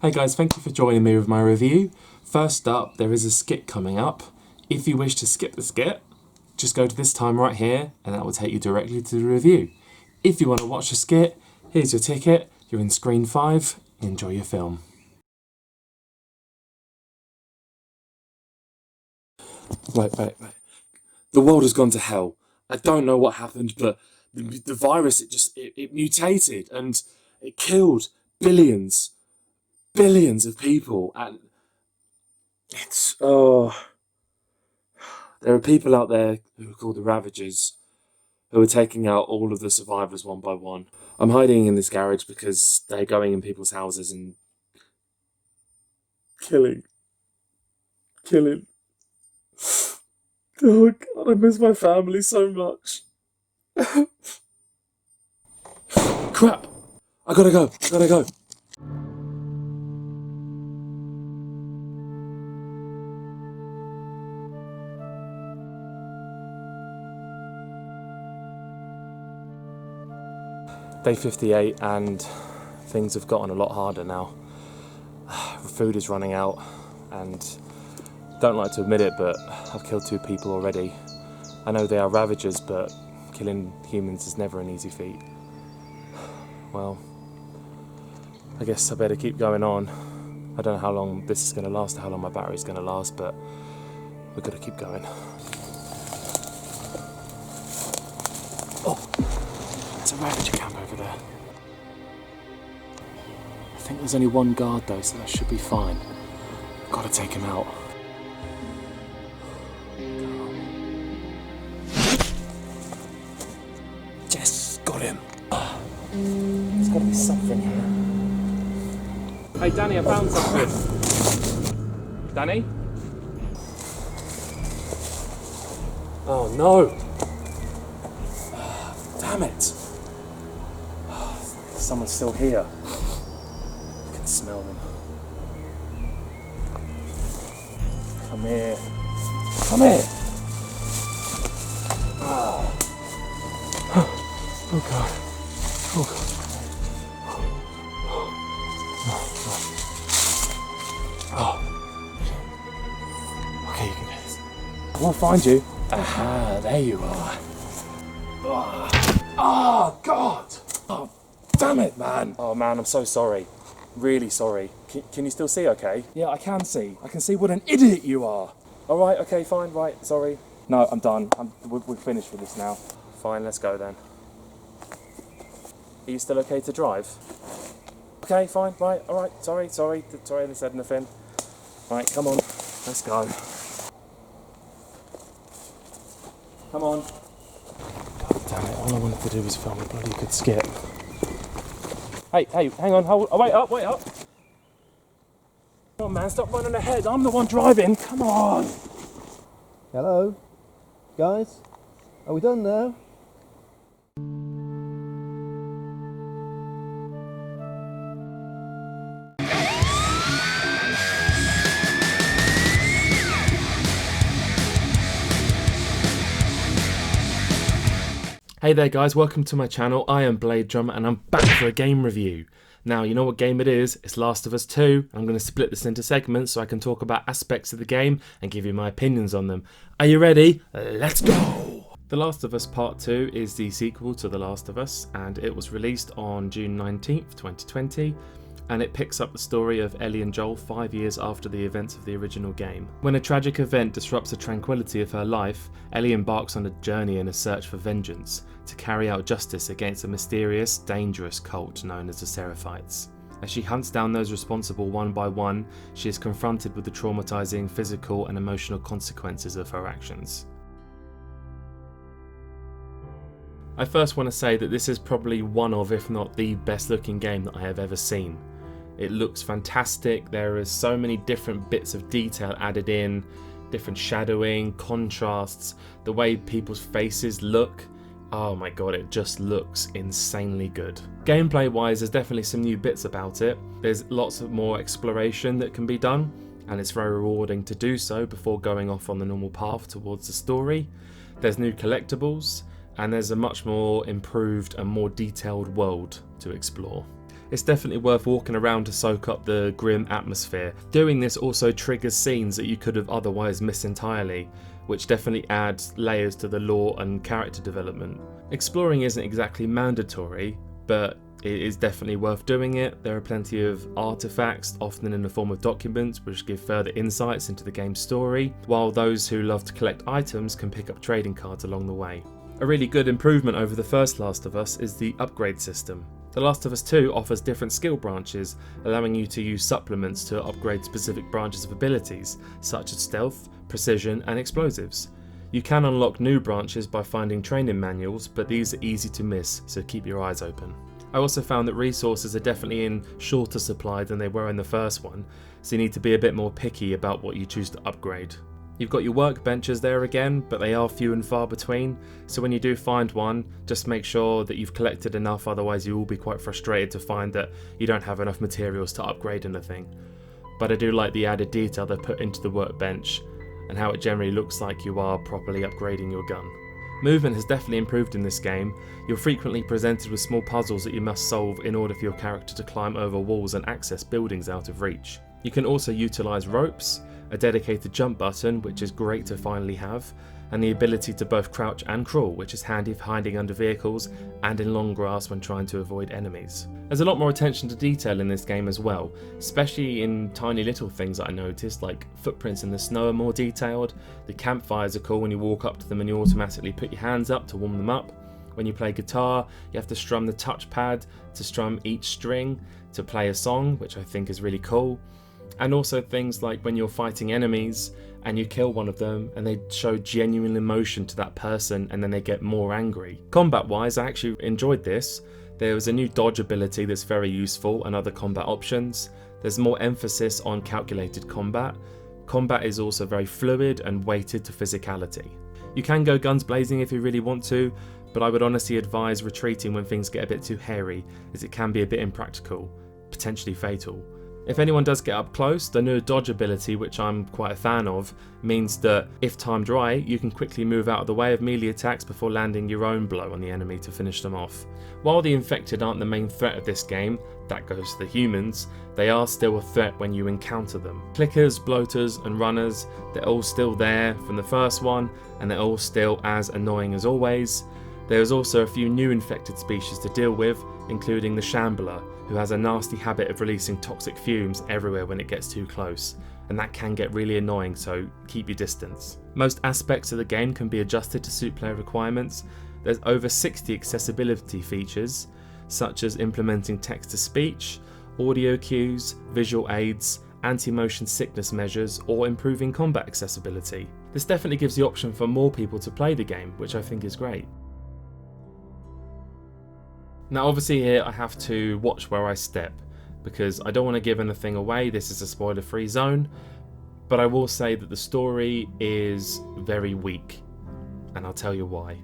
Hey guys, thank you for joining me with my review. First up, there is a skit coming up. If you wish to skip the skit, just go to this time right here and that will take you directly to the review. If you want to watch the skit, here's your ticket, you're in screen 5, enjoy your film. Wait. The world has gone to hell. I don't know what happened, but the virus, it mutated and it killed billions of people, and there are people out there who are called the Ravagers who are taking out all of the survivors one by one. I'm hiding in this garage because they're going in people's houses and killing. Oh God, I miss my family so much. Crap! I gotta go. Day 58 and things have gotten a lot harder now. Food is running out and don't like to admit it, but I've killed 2 people already. I know they are Ravagers, but killing humans is never an easy feat. Well, I guess I better keep going on. I don't know how long this is going to last, how long my battery's going to last, but we've got to keep going. Oh, there's a Ravager camp over there. I think there's only one guard though, so that should be fine. I've got to take him out. Yes, got him. There's got to be something here. Hey Danny, I found something. Danny? Oh no! Damn it! Someone's still here. I can smell them. Come here. Oh God. Okay, you can do this. We'll find you. Aha, there you are. Oh God! Oh, damn it, man! Oh man, I'm so sorry. Really sorry. Can you still see okay? Yeah, I can see. I can see what an idiot you are. Alright, okay, fine, right, sorry. No, I'm done. We're finished with this now. Fine, let's go then. Are you still okay to drive? Okay, fine, right, alright, sorry, I said nothing. Right, come on, let's go. Come on. God damn it, all I wanted to do was film a bloody good skit. Hey, hang on, wait up. Come on, man, stop running ahead. I'm the one driving. Come on. Hello, guys. Are we done now? Hey there guys, welcome to my channel. I am Blade Drummer and I'm back for a game review. Now, you know what game it is? It's Last of Us 2. I'm going to split this into segments so I can talk about aspects of the game and give you my opinions on them. Are you ready? Let's go! The Last of Us Part 2 is the sequel to The Last of Us and it was released on June 19th, 2020. And it picks up the story of Ellie and Joel 5 years after the events of the original game. When a tragic event disrupts the tranquility of her life, Ellie embarks on a journey in a search for vengeance to carry out justice against a mysterious, dangerous cult known as the Seraphites. As she hunts down those responsible one by one, she is confronted with the traumatizing physical and emotional consequences of her actions. I first want to say that this is probably one of, if not the best looking game that I have ever seen. It looks fantastic. There is so many different bits of detail added in, different shadowing, contrasts, the way people's faces look. Oh my god, it just looks insanely good. Gameplay wise, there's definitely some new bits about it. There's lots of more exploration that can be done, and it's very rewarding to do so before going off on the normal path towards the story. There's new collectibles, and there's a much more improved and more detailed world to explore. It's definitely worth walking around to soak up the grim atmosphere. Doing this also triggers scenes that you could have otherwise missed entirely, which definitely adds layers to the lore and character development. Exploring isn't exactly mandatory, but it is definitely worth doing it. There are plenty of artifacts, often in the form of documents, which give further insights into the game's story, while those who love to collect items can pick up trading cards along the way. A really good improvement over the first Last of Us is the upgrade system. The Last of Us 2 offers different skill branches, allowing you to use supplements to upgrade specific branches of abilities, such as stealth, precision, and explosives. You can unlock new branches by finding training manuals, but these are easy to miss, so keep your eyes open. I also found that resources are definitely in shorter supply than they were in the first one, so you need to be a bit more picky about what you choose to upgrade. You've got your workbenches there again, but they are few and far between, so when you do find one, just make sure that you've collected enough, otherwise you will be quite frustrated to find that you don't have enough materials to upgrade anything. But I do like the added detail they put into the workbench, and how it generally looks like you are properly upgrading your gun. Movement has definitely improved in this game. You're frequently presented with small puzzles that you must solve in order for your character to climb over walls and access buildings out of reach. You can also utilise ropes, a dedicated jump button, which is great to finally have, and the ability to both crouch and crawl, which is handy for hiding under vehicles and in long grass when trying to avoid enemies. There's a lot more attention to detail in this game as well, especially in tiny little things that I noticed, like footprints in the snow are more detailed, the campfires are cool when you walk up to them and you automatically put your hands up to warm them up. When you play guitar, you have to strum the touchpad to strum each string to play a song, which I think is really cool. And also things like when you're fighting enemies and you kill one of them and they show genuine emotion to that person and then they get more angry. Combat wise, I actually enjoyed this. There was a new dodge ability that's very useful and other combat options. There's more emphasis on calculated combat. Combat is also very fluid and weighted to physicality. You can go guns blazing if you really want to, but I would honestly advise retreating when things get a bit too hairy, as it can be a bit impractical, potentially fatal. If anyone does get up close, the new dodge ability, which I'm quite a fan of, means that if timed right, you can quickly move out of the way of melee attacks before landing your own blow on the enemy to finish them off. While the infected aren't the main threat of this game, that goes to the humans, they are still a threat when you encounter them. Clickers, bloaters and runners, they're all still there from the first one, and they're all still as annoying as always. There is also a few new infected species to deal with, including the Shambler, who has a nasty habit of releasing toxic fumes everywhere when it gets too close, and that can get really annoying, so keep your distance. Most aspects of the game can be adjusted to suit player requirements. There's over 60 accessibility features, such as implementing text-to-speech, audio cues, visual aids, anti-motion sickness measures, or improving combat accessibility. This definitely gives the option for more people to play the game, which I think is great. Now obviously here I have to watch where I step, because I don't want to give anything away. This is a spoiler free zone, but I will say that the story is very weak, and I'll tell you why.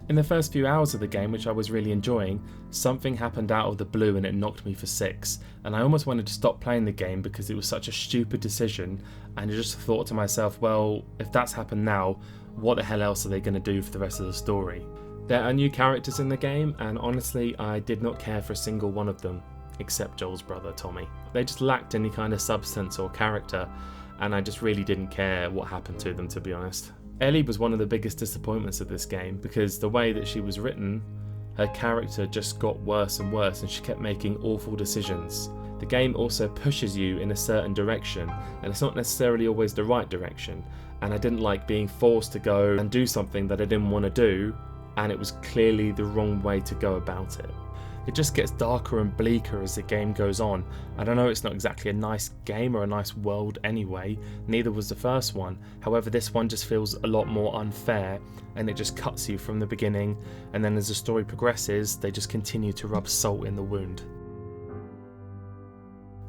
In the first few hours of the game, which I was really enjoying, something happened out of the blue and it knocked me for 6, and I almost wanted to stop playing the game because it was such a stupid decision, and I just thought to myself, well, if that's happened now, what the hell else are they going to do for the rest of the story? There are new characters in the game, and honestly I did not care for a single one of them, except Joel's brother Tommy. They just lacked any kind of substance or character, and I just really didn't care what happened to them, to be honest. Ellie was one of the biggest disappointments of this game, because the way that she was written, her character just got worse and worse and she kept making awful decisions. The game also pushes you in a certain direction, and it's not necessarily always the right direction, and I didn't like being forced to go and do something that I didn't want to do, and it was clearly the wrong way to go about it. It just gets darker and bleaker as the game goes on, and I know it's not exactly a nice game or a nice world anyway, neither was the first one. However, this one just feels a lot more unfair, and it just cuts you from the beginning, and then as the story progresses, they just continue to rub salt in the wound.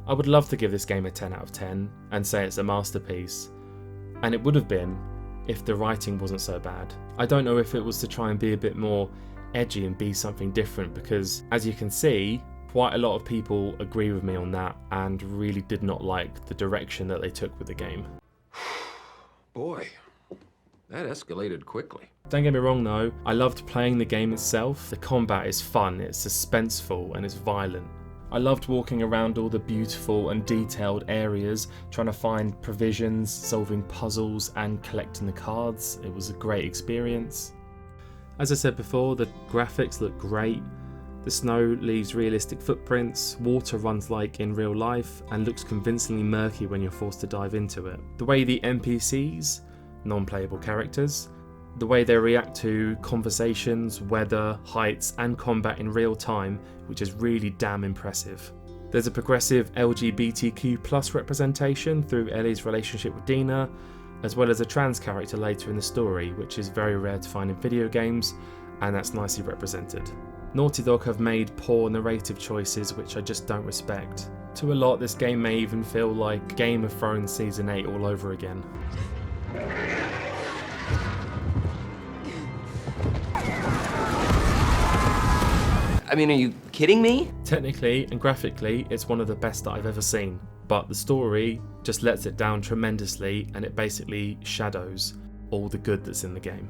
I would love to give this game a 10 out of 10 and say it's a masterpiece, and it would have been if the writing wasn't so bad. I don't know if it was to try and be a bit more edgy and be something different, because as you can see, quite a lot of people agree with me on that and really did not like the direction that they took with the game. Boy, that escalated quickly. Don't get me wrong though, I loved playing the game itself. The combat is fun, it's suspenseful and it's violent. I loved walking around all the beautiful and detailed areas, trying to find provisions, solving puzzles and collecting the cards. It was a great experience. As I said before, the graphics look great. The snow leaves realistic footprints, water runs like in real life, and looks convincingly murky when you're forced to dive into it. The way the NPCs, non-playable characters, the way they react to conversations, weather, heights and combat in real time, which is really damn impressive. There's a progressive LGBTQ+ representation through Ellie's relationship with Dina, as well as a trans character later in the story, which is very rare to find in video games, and that's nicely represented. Naughty Dog have made poor narrative choices which I just don't respect. To a lot, this game may even feel like Game of Thrones Season 8 all over again. I mean, are you kidding me? Technically and graphically, it's one of the best that I've ever seen, but the story just lets it down tremendously and it basically shadows all the good that's in the game.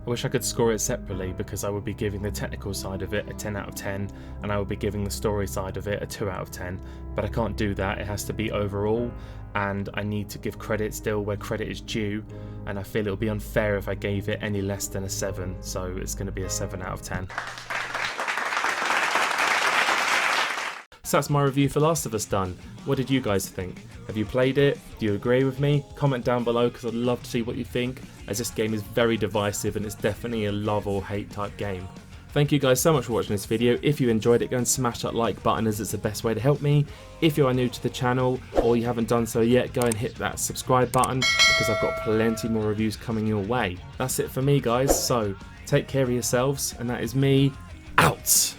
I wish I could score it separately because I would be giving the technical side of it a 10 out of 10 and I would be giving the story side of it a 2 out of 10, but I can't do that. It has to be overall, and I need to give credit still where credit is due, and I feel it would be unfair if I gave it any less than a 7, so it's going to be a 7 out of 10. So that's my review for Last of Us done. What did you guys think? Have you played it? Do you agree with me? Comment down below because I'd love to see what you think, as this game is very divisive and it's definitely a love or hate type game. Thank you guys so much for watching this video. If you enjoyed it, go and smash that like button as it's the best way to help me. If you are new to the channel or you haven't done so yet, go and hit that subscribe button because I've got plenty more reviews coming your way. That's it for me guys, so take care of yourselves, and that is me out.